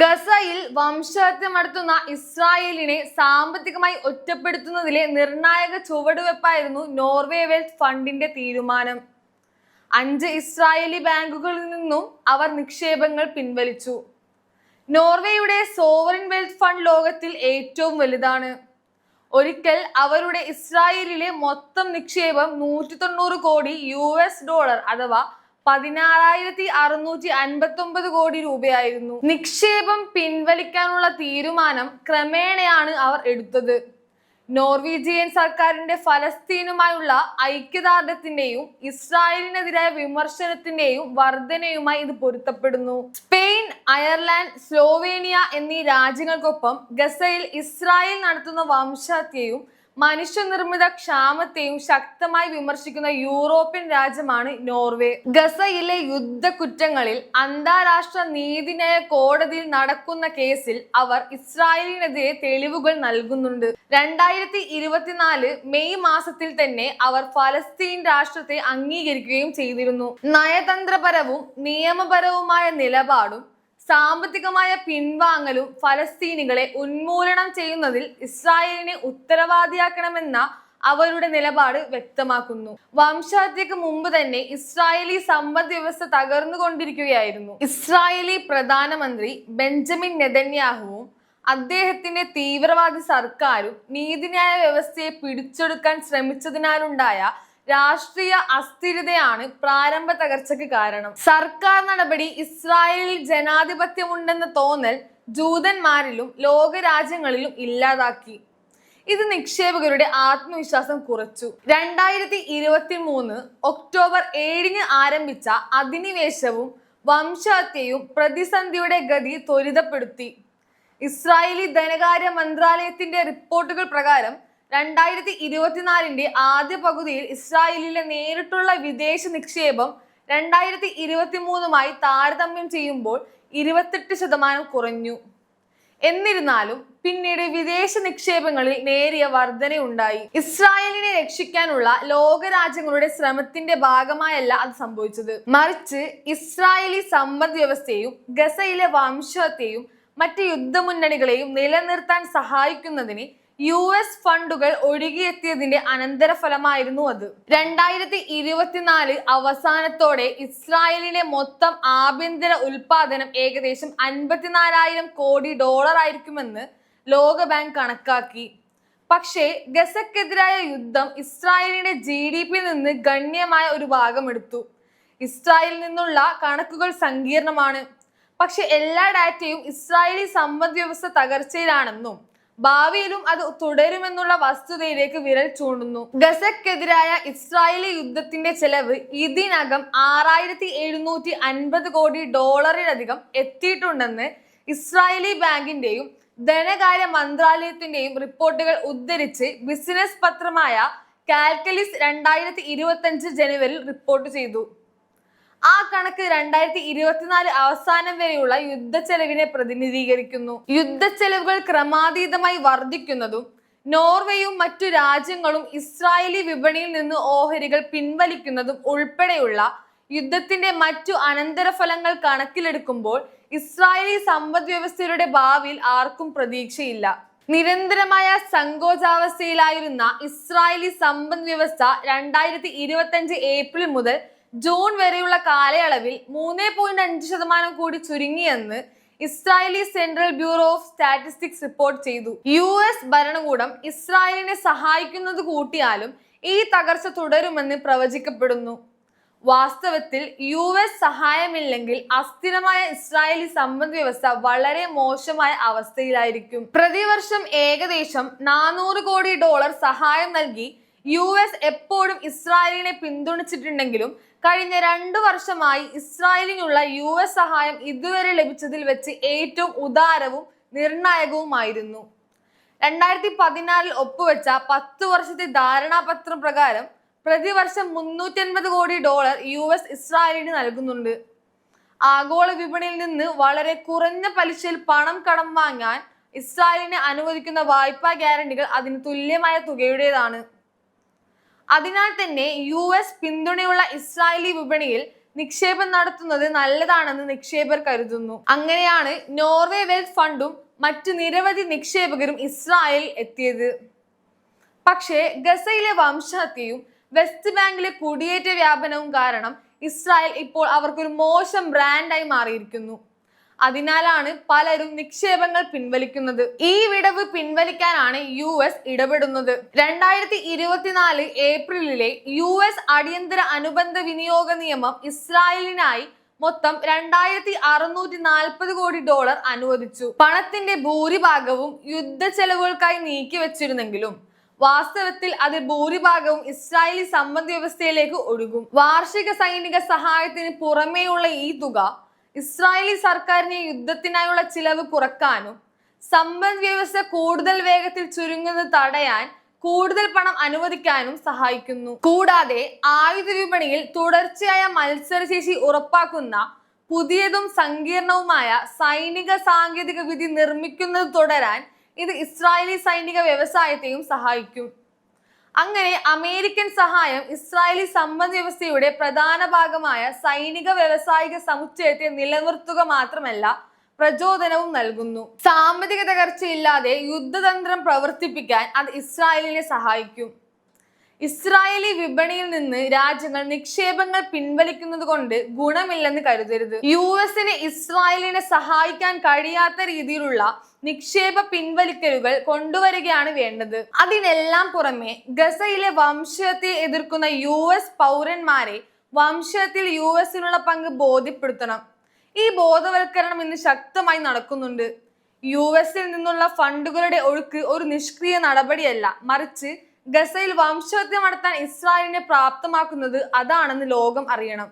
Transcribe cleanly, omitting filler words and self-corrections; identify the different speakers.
Speaker 1: ഗസയിൽ വംശഹത്യ നടത്തുന്ന ഇസ്രായേലിനെ സാമ്പത്തികമായി ഒറ്റപ്പെടുത്തുന്നതിലെ നിർണായക ചുവടുവെപ്പായിരുന്നു നോർവേ വെൽത്ത് ഫണ്ടിന്റെ തീരുമാനം. 5 ഇസ്രായേലി ബാങ്കുകളിൽ നിന്നും അവർ നിക്ഷേപങ്ങൾ പിൻവലിച്ചു. നോർവേയുടെ സോവറിൻ വെൽത്ത് ഫണ്ട് ലോകത്തിൽ ഏറ്റവും വലുതാണ്. ഒരിക്കൽ അവരുടെ ഇസ്രായേലിലെ മൊത്തം നിക്ഷേപം $190 കോടി അഥവാ 16,659 കോടി രൂപയായിരുന്നു. നിക്ഷേപം പിൻവലിക്കാനുള്ള തീരുമാനം ക്രമേണയാണ് അവർ എടുത്തത്. നോർവീജിയൻ സർക്കാരിന്റെ ഫലസ്തീനുമായുള്ള ഐക്യദാർഢ്യത്തിന്റെയും ഇസ്രായേലിനെതിരായ വിമർശനത്തിന്റെയും വർധനയുമായി ഇത് പൊരുത്തപ്പെടുന്നു. സ്പെയിൻ, അയർലൻഡ്, സ്ലോവേനിയ എന്നീ രാജ്യങ്ങൾക്കൊപ്പം ഗസയിൽ ഇസ്രായേൽ നടത്തുന്ന വംശഹത്യയും മനുഷ്യനിർമ്മിത ക്ഷാമത്തെയും ശക്തമായി വിമർശിക്കുന്ന യൂറോപ്യൻ രാജ്യമാണ് നോർവേ. ഗസയിലെ യുദ്ധക്കുറ്റങ്ങളിൽ അന്താരാഷ്ട്ര നീതിന്യായ കോടതിയിൽ നടക്കുന്ന കേസിൽ അവർ ഇസ്രായേലിനെതിരെ തെളിവുകൾ നൽകുന്നുണ്ട്. 2024 മെയ് മാസത്തിൽ തന്നെ അവർ ഫലസ്തീൻ രാഷ്ട്രത്തെ അംഗീകരിക്കുകയും ചെയ്തിരുന്നു. നയതന്ത്രപരവും നിയമപരവുമായ നിലപാടും സാമ്പത്തികമായ പിൻവാങ്ങലും ഫലസ്തീനികളെ ഉന്മൂലനം ചെയ്യുന്നതിൽ ഇസ്രായേലിനെ ഉത്തരവാദിയാക്കണമെന്ന അവരുടെ നിലപാട് വ്യക്തമാക്കുന്നു. വംശഹത്യക്ക് മുമ്പ് തന്നെ ഇസ്രായേലി സമ്പദ് വ്യവസ്ഥ തകർന്നുകൊണ്ടിരിക്കുകയായിരുന്നു. ഇസ്രായേലി പ്രധാനമന്ത്രി ബെഞ്ചമിൻ നെതന്യാഹുവും അദ്ദേഹത്തിന്റെ തീവ്രവാദി സർക്കാരും നീതിന്യായ വ്യവസ്ഥയെ പിടിച്ചെടുക്കാൻ ശ്രമിച്ചതിനാലുണ്ടായ രാഷ്ട്രീയ അസ്ഥിരതയാണ് പ്രാരംഭ തകർച്ചയ്ക്ക് കാരണം. സർക്കാർ നടപടി ഇസ്രായേലിൽ ജനാധിപത്യമുണ്ടെന്ന തോന്നൽ ജൂതന്മാരിലും ലോകരാജ്യങ്ങളിലും ഇല്ലാതാക്കി. ഇത് നിക്ഷേപകരുടെ ആത്മവിശ്വാസം കുറച്ചു. 2023 ഒക്ടോബർ 7 ആരംഭിച്ച അധിനിവേശവും വംശഹത്യയും പ്രതിസന്ധിയുടെ ഗതി ത്വരിതപ്പെടുത്തി. ഇസ്രായേലി ധനകാര്യ മന്ത്രാലയത്തിന്റെ റിപ്പോർട്ടുകൾ പ്രകാരം 2024 ആദ്യ പകുതിയിൽ ഇസ്രായേലിലെ നേരിട്ടുള്ള വിദേശ നിക്ഷേപം 2023 താരതമ്യം ചെയ്യുമ്പോൾ 28% കുറഞ്ഞു. എന്നിരുന്നാലും പിന്നീട് വിദേശ നിക്ഷേപങ്ങളിൽ നേരിയ വർധനയുണ്ടായി. ഇസ്രായേലിനെ രക്ഷിക്കാനുള്ള ലോകരാജ്യങ്ങളുടെ ശ്രമത്തിന്റെ ഭാഗമായല്ല അത് സംഭവിച്ചത്. മറിച്ച് ഇസ്രായേലി സമ്പദ് വ്യവസ്ഥയെയും ഗസയിലെ വംശഹത്യയും മറ്റ് യുദ്ധമുന്നണികളെയും നിലനിർത്താൻ സഹായിക്കുന്നതിന് US ഫണ്ടുകൾ ഒഴുകിയെത്തിയതിന്റെ അനന്തരഫലമായിരുന്നു അത്. 2024 അവസാനത്തോടെ ഇസ്രായേലിന്റെ മൊത്തം ആഭ്യന്തര ഉൽപാദനം ഏകദേശം $54,000 കോടി ആയിരിക്കുമെന്ന് ലോകബാങ്ക് കണക്കാക്കി. പക്ഷേ ഗസക്കെതിരായ യുദ്ധം ഇസ്രായേലിന്റെ GDP നിന്ന് ഗണ്യമായ ഒരു ഭാഗം എടുത്തു. ഇസ്രായേലിൽ നിന്നുള്ള കണക്കുകൾ സങ്കീർണമാണ്. പക്ഷെ എല്ലാ ഡാറ്റയും ഇസ്രായേലി സമ്പദ് വ്യവസ്ഥ തകർച്ചയിലാണെന്നും ഭാവിയിലും അത് തുടരുമെന്നുള്ള വസ്തുതയിലേക്ക് വിരൽ ചൂണ്ടുന്നു. ഗസക്കെതിരായ ഇസ്രായേലി യുദ്ധത്തിന്റെ ചെലവ് ഇതിനകം $6,750 കോടി എത്തിയിട്ടുണ്ടെന്ന് ഇസ്രായേലി ബാങ്കിന്റെയും ധനകാര്യ മന്ത്രാലയത്തിന്റെയും റിപ്പോർട്ടുകൾ ഉദ്ധരിച്ച് ബിസിനസ് പത്രമായ കാൽക്കലിസ് 2025 ജനുവരിയിൽ റിപ്പോർട്ട് ചെയ്തു. ആ കണക്ക് 2024 അവസാനം വരെയുള്ള യുദ്ധച്ചെലവിനെ പ്രതിനിധീകരിക്കുന്നു. യുദ്ധച്ചെലവുകൾ ക്രമാതീതമായി വർദ്ധിക്കുന്നതും നോർവേയും മറ്റു രാജ്യങ്ങളും ഇസ്രായേലി വിപണിയിൽ നിന്ന് ഓഹരികൾ പിൻവലിക്കുന്നതും ഉൾപ്പെടെയുള്ള യുദ്ധത്തിന്റെ മറ്റു അനന്തരഫലങ്ങൾ കണക്കിലെടുക്കുമ്പോൾ ഇസ്രായേലി സമ്പദ് വ്യവസ്ഥയുടെ ഭാവിയിൽ ആർക്കും പ്രതീക്ഷയില്ല. നിരന്തരമായ സങ്കോചാവസ്ഥയിലായിരുന്ന ഇസ്രായേലി സമ്പദ് വ്യവസ്ഥ 2025 ഏപ്രിൽ മുതൽ ജൂൺ വരെയുള്ള കാലയളവിൽ 3.5% കൂടി ചുരുങ്ങിയെന്ന് Israeli central bureau of statistics report ചെയ്തു. US ഭരണകൂടം ഇസ്രായേലിനെ സഹായിക്കുന്നത് കൂട്ടിയാലും ഈ തകർച്ച തുടരുമെന്ന് പ്രവചിക്കപ്പെടുന്നു. വാസ്തവത്തിൽ US സഹായമില്ലെങ്കിൽ അസ്ഥിരമായ ഇസ്രായേലി സമ്പദ് വ്യവസ്ഥ വളരെ മോശമായ അവസ്ഥയിലായിരിക്കും. പ്രതിവർഷം ഏകദേശം $400 കോടി സഹായം നൽകി US എപ്പോഴും ഇസ്രായേലിനെ പിന്തുണച്ചിട്ടുണ്ടെങ്കിലും കഴിഞ്ഞ 2 വർഷമായി ഇസ്രായേലിനുള്ള US സഹായം ഇതുവരെ ലഭിച്ചതിൽ വെച്ച് ഏറ്റവും ഉദാരവും നിർണായകവുമായിരുന്നു. 2016 ഒപ്പുവെച്ച 10 വർഷത്തെ ധാരണാപത്രം പ്രകാരം പ്രതിവർഷം $350 കോടി US ഇസ്രായേലിന് നൽകുന്നുണ്ട്. ആഗോള വിപണിയിൽ നിന്ന് വളരെ കുറഞ്ഞ പലിശയിൽ പണം കടം വാങ്ങാൻ ഇസ്രായേലിനെ അനുവദിക്കുന്ന വായ്പാ ഗ്യാരണ്ടികൾ അതിന് തുല്യമായ തുകയുടേതാണ്. അതിനാൽ തന്നെ US പിന്തുണയുള്ള ഇസ്രായേലി വിപണിയിൽ നിക്ഷേപം നടത്തുന്നത് നല്ലതാണെന്ന് നിക്ഷേപകർ കരുതുന്നു. അങ്ങനെയാണ് നോർവേ വെൽത്ത് ഫണ്ടും മറ്റു നിരവധി നിക്ഷേപകരും ഇസ്രായേലിൽ എത്തിയത്. പക്ഷേ ഗസയിലെ വംശഹത്യയും വെസ്റ്റ് ബാങ്കിലെ കുടിയേറ്റ വ്യാപനവും കാരണം ഇസ്രായേൽ ഇപ്പോൾ അവർക്കൊരു മോശം ബ്രാൻഡായി മാറിയിരിക്കുന്നു. അതിനാലാണ് പലരും നിക്ഷേപങ്ങൾ പിൻവലിക്കുന്നത്. ഈ വിടവ് പിൻവലിക്കാനാണ് US ഇടപെടുന്നത്. 2024 ഏപ്രിലിലെ US അടിയന്തര അനുബന്ധ വിനിയോഗ നിയമം ഇസ്രായേലിനായി മൊത്തം $2640 കോടി അനുവദിച്ചു. പണത്തിന്റെ ഭൂരിഭാഗവും യുദ്ധ ചെലവുകൾക്കായി നീക്കി വെച്ചിരുന്നെങ്കിലും വാസ്തവത്തിൽ അതിൽ ഭൂരിഭാഗവും ഇസ്രായേലി സമ്പദ് വ്യവസ്ഥയിലേക്ക് ഒഴുകും. വാർഷിക സൈനിക സഹായത്തിന് പുറമേയുള്ള ഈ തുക ഇസ്രായേലി സർക്കാരിന് യുദ്ധത്തിനായുള്ള ചിലവ് കുറക്കാനും സമ്പദ് വ്യവസ്ഥ കൂടുതൽ വേഗത്തിൽ ചുരുങ്ങുന്നത് തടയാൻ കൂടുതൽ പണം അനുവദിക്കാനും സഹായിക്കുന്നു. കൂടാതെ ആയുധ വിപണിയിൽ തുടർച്ചയായ മത്സരശേഷി ഉറപ്പാക്കുന്ന പുതിയതും സങ്കീർണവുമായ സൈനിക സാങ്കേതിക വിദ്യ നിർമ്മിക്കുന്നത് തുടരാൻ ഇത് ഇസ്രായേലി സൈനിക വ്യവസായത്തെയും സഹായിക്കും. അങ്ങനെ അമേരിക്കൻ സഹായം ഇസ്രായേലി സമ്പദ് വ്യവസ്ഥയുടെ പ്രധാന ഭാഗമായ സൈനിക വ്യവസായിക സമുച്ചയത്തെ നിലനിർത്തുക മാത്രമല്ല പ്രചോദനവും നൽകുന്നു. സാമ്പത്തിക തകർച്ചയില്ലാതെ യുദ്ധതന്ത്രം പ്രവർത്തിപ്പിക്കാൻ അത് ഇസ്രായേലിനെ സഹായിക്കും. ഇസ്രായേലി വിപണിയിൽ നിന്ന് രാജ്യങ്ങൾ നിക്ഷേപങ്ങൾ പിൻവലിക്കുന്നത് കൊണ്ട് ഗുണമില്ലെന്ന് കരുതരുത്. US-ന് ഇസ്രായേലിനെ സഹായിക്കാൻ കഴിയാത്ത രീതിയിലുള്ള നിക്ഷേപ പിൻവലിക്കലുകൾ കൊണ്ടുവരികയാണ് വേണ്ടത്. അതിനെല്ലാം പുറമെ ഗസയിലെ വംശഹത്യയെ എതിർക്കുന്ന US പൗരന്മാരെ വംശഹത്യയിൽ US-നുള്ള പങ്ക് ബോധ്യപ്പെടുത്തണം. ഈ ബോധവൽക്കരണം ഇന്ന് ശക്തമായി നടക്കുന്നുണ്ട്. US-ൽ നിന്നുള്ള ഫണ്ടുകളുടെ ഒഴുക്ക് ഒരു നിഷ്ക്രിയ നടപടിയല്ല, മറിച്ച് ഗസയിൽ വംശഹത്യ നടത്താൻ ഇസ്രായേലിനെ പ്രാപ്തമാക്കുന്നത് അതാണെന്ന് ലോകം അറിയണം.